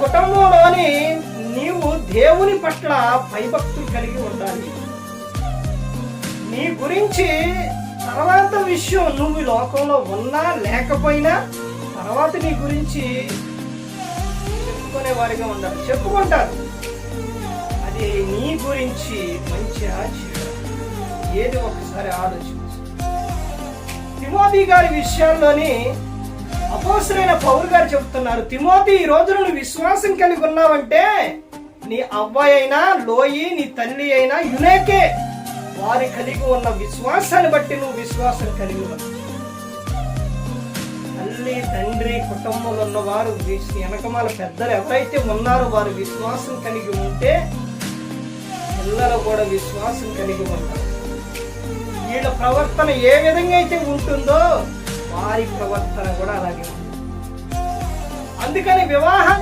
కుటుంబంలోని నీవు దేవుని పట్ల భయభక్తులు కలిగి ఉండాలి. నీ గురించి తర్వాత విషయం నువ్వు ఈ లోకంలో ఉన్నా లేకపోయినా తర్వాత నీ గురించి చెప్పుకునే వారిగా ఉండాలి. చెప్పుకుంటారు, అది నీ గురించి మంచి ఏది ఒకసారి ఆలోచించు. తిమోతి గారి విషయాల్లోని అపోస్తలుడైన పౌలు గారు చెబుతున్నారు, తిమోతి ఈ రోజు నువ్వు విశ్వాసం కలిగి ఉన్నావంటే నీ అవ్వాయి అయినా లోయి, నీ తల్లి అయినా యునేకే, వారి కలిగి ఉన్న విశ్వాసాన్ని బట్టి నువ్వు విశ్వాసం కలిగి ఉన్నావు. తల్లి తండ్రి కుటుంబంలో ఉన్నవారు వెనకమాల పెద్దలు ఎవరైతే ఉన్నారో వారు విశ్వాసం కలిగి ఉంటే పిల్లలు కూడా విశ్వాసం కలిగి ఉంటారు. వీళ్ళ ప్రవర్తన ఏ విధంగా అయితే ఉంటుందో వారి ప్రవర్తన కూడా అలాగే ఉంటుంది. అందుకని వివాహం